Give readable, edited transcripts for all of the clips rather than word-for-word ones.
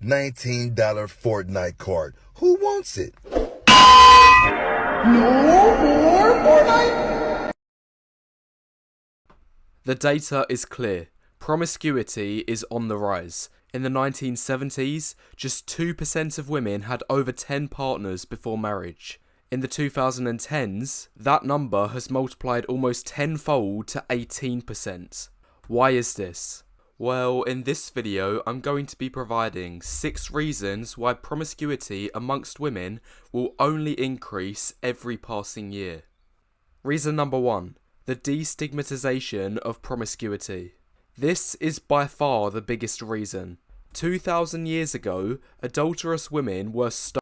$19 Fortnite card. Who wants it? No more Fortnite! The data is clear. Promiscuity is on the rise. In the 1970s, just 2% of women had over 10 partners before marriage. In the 2010s, that number has multiplied almost tenfold to 18%. Why is this? Well, in this video, I'm going to be providing 6 reasons why promiscuity amongst women will only increase every passing year. Reason number 1. The destigmatization of promiscuity. This is by far the biggest reason. 2,000 years ago, adulterous women were stoned.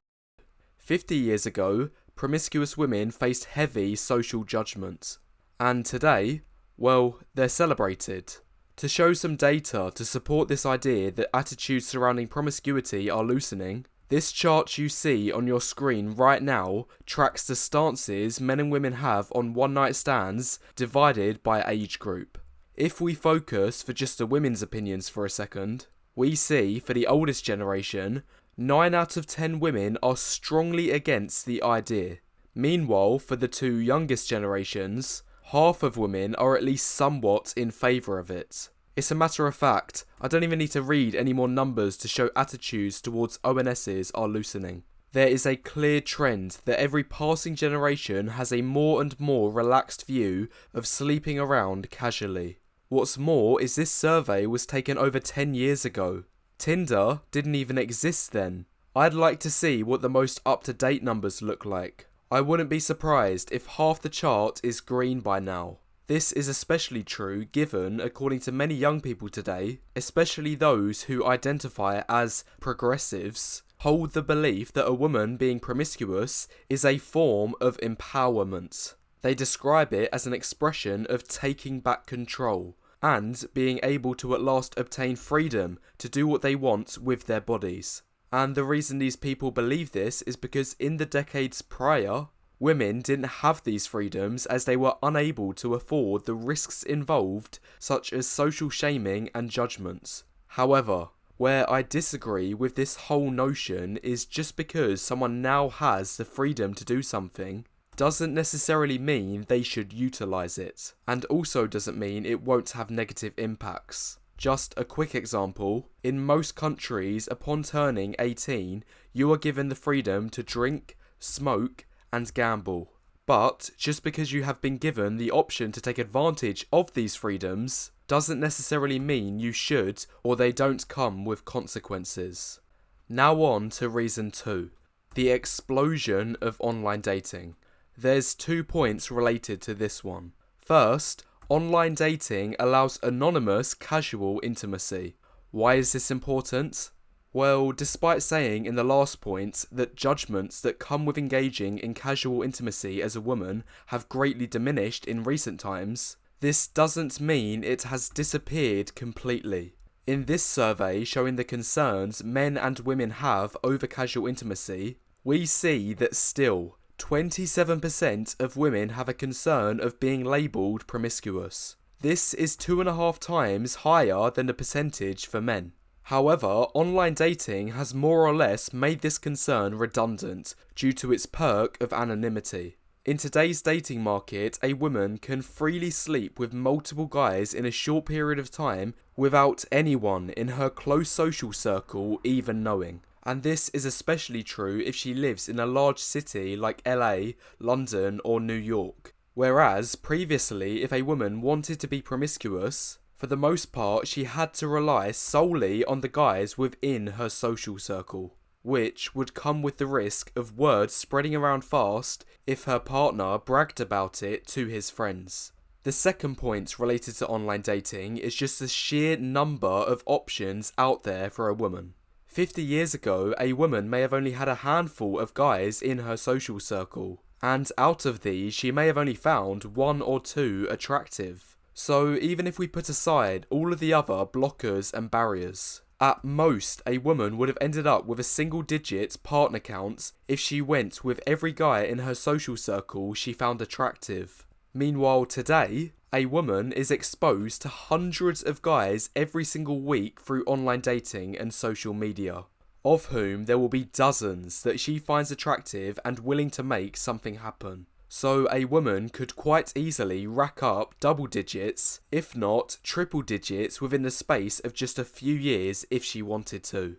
50 years ago, promiscuous women faced heavy social judgment. And today, well, they're celebrated. To show some data to support this idea that attitudes surrounding promiscuity are loosening, this chart you see on your screen right now tracks the stances men and women have on one-night stands divided by age group. If we focus for just the women's opinions for a second, we see for the oldest generation, 9 out of 10 women are strongly against the idea. Meanwhile, for the 2 youngest generations, half of women are at least somewhat in favour of it. It's a matter of fact, I don't even need to read any more numbers to show attitudes towards ONSs are loosening. There is a clear trend that every passing generation has a more and more relaxed view of sleeping around casually. What's more is this survey was taken over 10 years ago. Tinder didn't even exist then. I'd like to see what the most up-to-date numbers look like. I wouldn't be surprised if half the chart is green by now. This is especially true given, according to many young people today, especially those who identify as progressives, hold the belief that a woman being promiscuous is a form of empowerment. They describe it as an expression of taking back control and being able to at last obtain freedom to do what they want with their bodies. And the reason these people believe this is because in the decades prior, women didn't have these freedoms as they were unable to afford the risks involved, such as social shaming and judgments. However, where I disagree with this whole notion is just because someone now has the freedom to do something doesn't necessarily mean they should utilise it, and also doesn't mean it won't have negative impacts. Just a quick example, in most countries upon turning 18, you are given the freedom to drink, smoke and gamble. But just because you have been given the option to take advantage of these freedoms doesn't necessarily mean you should or they don't come with consequences. Now on to reason 2, the explosion of online dating. There's 2 points related to this one. First, online dating allows anonymous, casual intimacy. Why is this important? Well, despite saying in the last point that judgments that come with engaging in casual intimacy as a woman have greatly diminished in recent times, this doesn't mean it has disappeared completely. In this survey showing the concerns men and women have over casual intimacy, we see that still, 27% of women have a concern of being labelled promiscuous. This is 2.5 times higher than the percentage for men. However, online dating has more or less made this concern redundant due to its perk of anonymity. In today's dating market, a woman can freely sleep with multiple guys in a short period of time without anyone in her close social circle even knowing. And this is especially true if she lives in a large city like LA, London or New York. Whereas previously, if a woman wanted to be promiscuous, for the most part she had to rely solely on the guys within her social circle, which would come with the risk of word spreading around fast if her partner bragged about it to his friends. The second point related to online dating is just the sheer number of options out there for a woman. 50 years ago, a woman may have only had a handful of guys in her social circle, and out of these she may have only found 1 or 2 attractive. So even if we put aside all of the other blockers and barriers, at most a woman would have ended up with a single-digit partner count if she went with every guy in her social circle she found attractive. Meanwhile today, a woman is exposed to hundreds of guys every single week through online dating and social media. of whom there will be dozens that she finds attractive and willing to make something happen. So a woman could quite easily rack up double digits, if not triple digits, within the space of just a few years if she wanted to.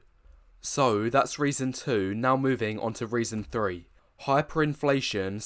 So that's reason 2, now moving on to reason 3. Hyperinflation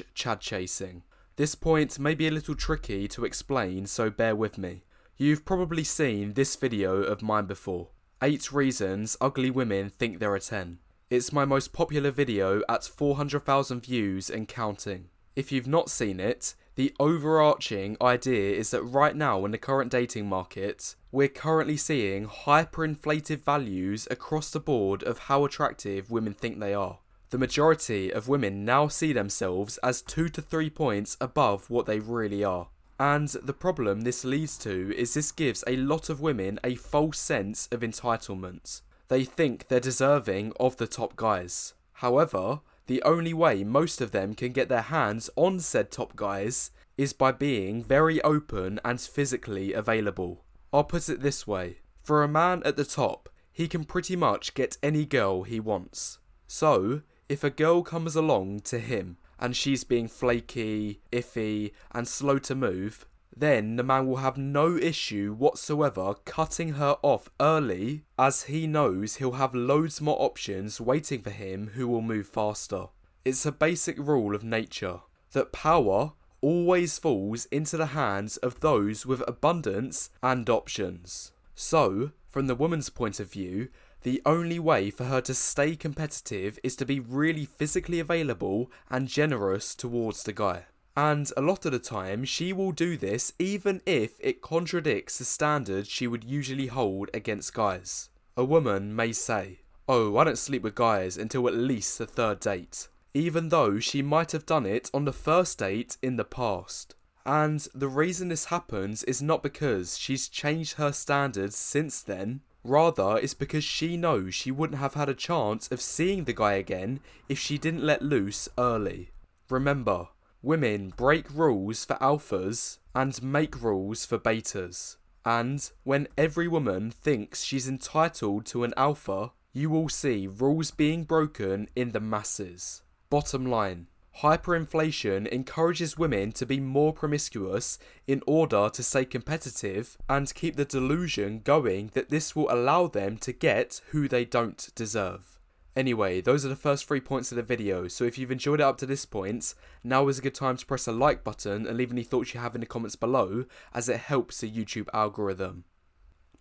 / Chad chasing. This point may be a little tricky to explain, so bear with me. You've probably seen this video of mine before. 8 reasons ugly women think they're a 10. It's my most popular video at 400,000 views and counting. If you've not seen it, the overarching idea is that right now in the current dating market, we're currently seeing hyperinflated values across the board of how attractive women think they are. The majority of women now see themselves as 2 to 3 points above what they really are. And the problem this leads to is this gives a lot of women a false sense of entitlement. They think they're deserving of the top guys. However, the only way most of them can get their hands on said top guys is by being very open and physically available. I'll put it this way. For a man at the top, he can pretty much get any girl he wants. So, if a girl comes along to him and she's being flaky, iffy, and slow to move, then the man will have no issue whatsoever cutting her off early, as he knows he'll have loads more options waiting for him who will move faster. It's a basic rule of nature, that power always falls into the hands of those with abundance and options. So, from the woman's point of view, the only way for her to stay competitive is to be really physically available and generous towards the guy. And a lot of the time, she will do this even if it contradicts the standards she would usually hold against guys. A woman may say, "Oh, I don't sleep with guys until at least the 3rd date," even though she might have done it on the 1st date in the past. And the reason this happens is not because she's changed her standards since then. Rather, it's because she knows she wouldn't have had a chance of seeing the guy again if she didn't let loose early. Remember, women break rules for alphas and make rules for betas. And when every woman thinks she's entitled to an alpha, you will see rules being broken in the masses. Bottom line, hyperinflation encourages women to be more promiscuous in order to stay competitive and keep the delusion going that this will allow them to get who they don't deserve. Anyway, those are the first 3 points of the video, so if you've enjoyed it up to this point, now is a good time to press the like button and leave any thoughts you have in the comments below, as it helps the YouTube algorithm.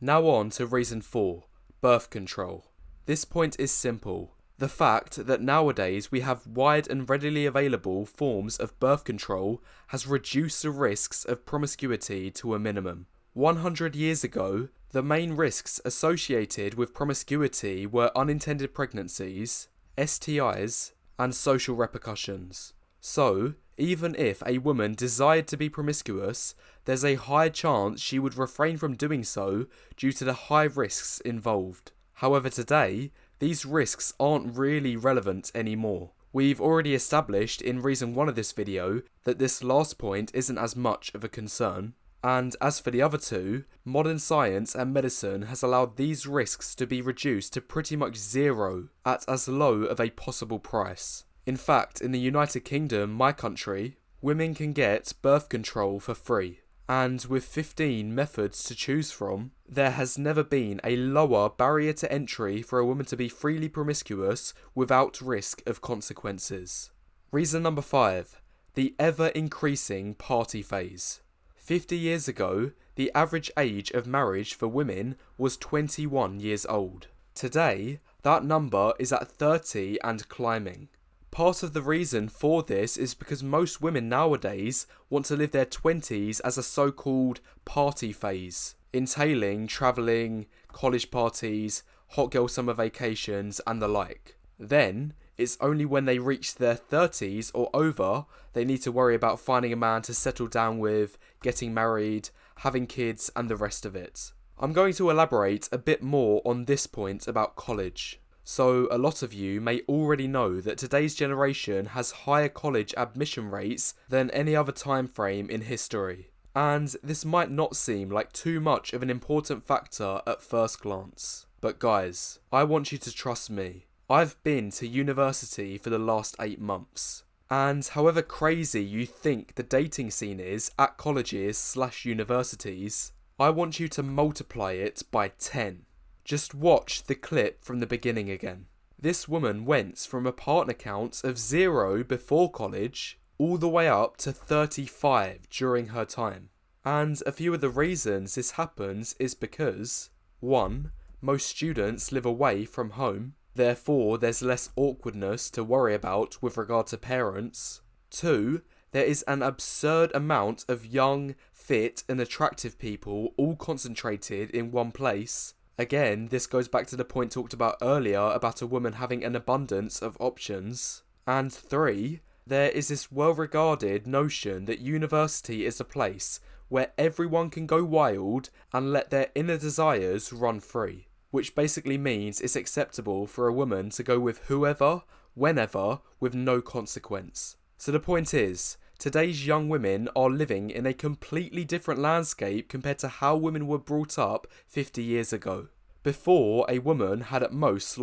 Now on to reason 4, birth control. This point is simple. The fact that nowadays we have wide and readily available forms of birth control has reduced the risks of promiscuity to a minimum. 100 years ago, the main risks associated with promiscuity were unintended pregnancies, STIs, and social repercussions. So, even if a woman desired to be promiscuous, there's a high chance she would refrain from doing so due to the high risks involved. However, today, these risks aren't really relevant anymore. We've already established in reason 1 of this video that this last point isn't as much of a concern. And as for the other 2, modern science and medicine has allowed these risks to be reduced to pretty much 0 at as low of a possible price. In fact, in the United Kingdom, my country, women can get birth control for free. And with 15 methods to choose from, there has never been a lower barrier to entry for a woman to be freely promiscuous without risk of consequences. Reason number 5, the ever-increasing party phase. 50 years ago, the average age of marriage for women was 21 years old. Today, that number is at 30 and climbing. Part of the reason for this is because most women nowadays want to live their 20s as a so-called party phase, entailing travelling, college parties, hot girl summer vacations and the like. Then, it's only when they reach their 30s or over they need to worry about finding a man to settle down with, getting married, having kids and the rest of it. I'm going to elaborate a bit more on this point about college. So a lot of you may already know that today's generation has higher college admission rates than any other time frame in history. And this might not seem like too much of an important factor at first glance. But guys, I want you to trust me. I've been to university for the last 8 months. And however crazy you think the dating scene is at colleges/universities, I want you to multiply it by 10. Just watch the clip from the beginning again. This woman went from a partner count of 0 before college all the way up to 35 during her time. And a few of the reasons this happens is because 1. Most students live away from home, therefore there's less awkwardness to worry about with regard to parents. 2. There is an absurd amount of young, fit and attractive people all concentrated in one place. Again, this goes back to the point talked about earlier about a woman having an abundance of options. And 3. There is this well-regarded notion that university is a place where everyone can go wild and let their inner desires run free, which basically means it's acceptable for a woman to go with whoever, whenever, with no consequence. So the point is, today's young women are living in a completely different landscape compared to how women were brought up 50 years ago. Before, a woman had at most,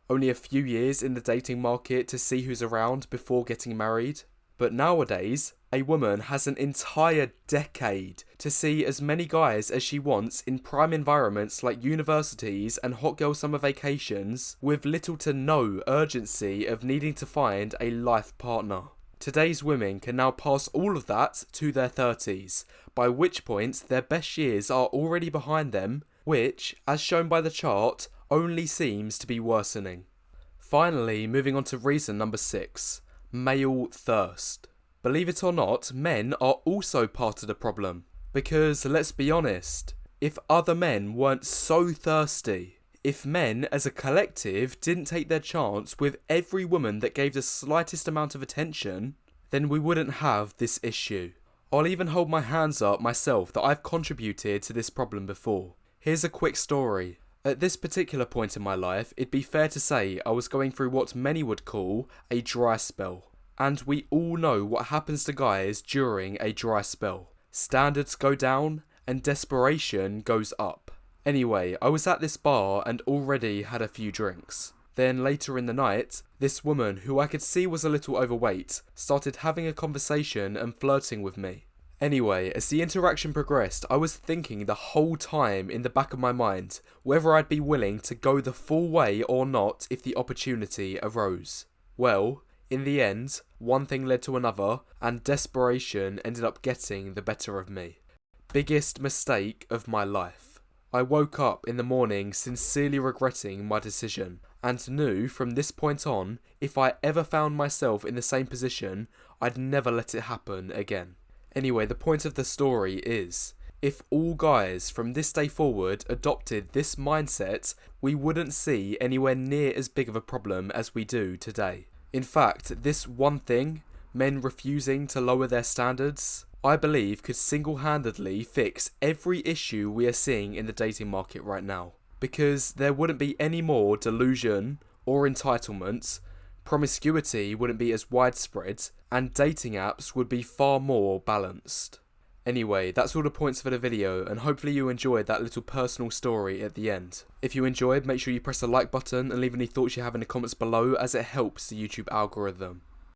only a few years in the dating market to see who's around before getting married. But nowadays, a woman has an entire decade to see as many guys as she wants in prime environments like universities and hot girl summer vacations, with little to no urgency of needing to find a life partner. Today's women can now pass all of that to their 30s, by which point their best years are already behind them, which, as shown by the chart, only seems to be worsening. Finally, moving on to reason number 6, male thirst. Believe it or not, men are also part of the problem. Because, let's be honest, if other men weren't so thirsty, if men as a collective didn't take their chance with every woman that gave the slightest amount of attention, then we wouldn't have this issue. I'll even hold my hands up myself that I've contributed to this problem before. Here's a quick story. At this particular point in my life, it'd be fair to say I was going through what many would call a dry spell. And we all know what happens to guys during a dry spell. Standards go down and desperation goes up. Anyway, I was at this bar and already had a few drinks. Then later in the night, this woman, who I could see was a little overweight, started having a conversation and flirting with me. Anyway, as the interaction progressed, I was thinking the whole time in the back of my mind whether I'd be willing to go the full way or not if the opportunity arose. Well, in the end, one thing led to another, and desperation ended up getting the better of me. Biggest mistake of my life. I woke up in the morning sincerely regretting my decision, and knew from this point on, if I ever found myself in the same position, I'd never let it happen again. Anyway, the point of the story is, if all guys from this day forward adopted this mindset, we wouldn't see anywhere near as big of a problem as we do today. In fact, this one thing, men refusing to lower their standards, I believe could single-handedly fix every issue we are seeing in the dating market right now. Because there wouldn't be any more delusion or entitlement, promiscuity wouldn't be as widespread, and dating apps would be far more balanced. Anyway, that's all the points for the video, and hopefully you enjoyed that little personal story at the end. If you enjoyed, make sure you press the like button and leave any thoughts you have in the comments below, as it helps the YouTube algorithm.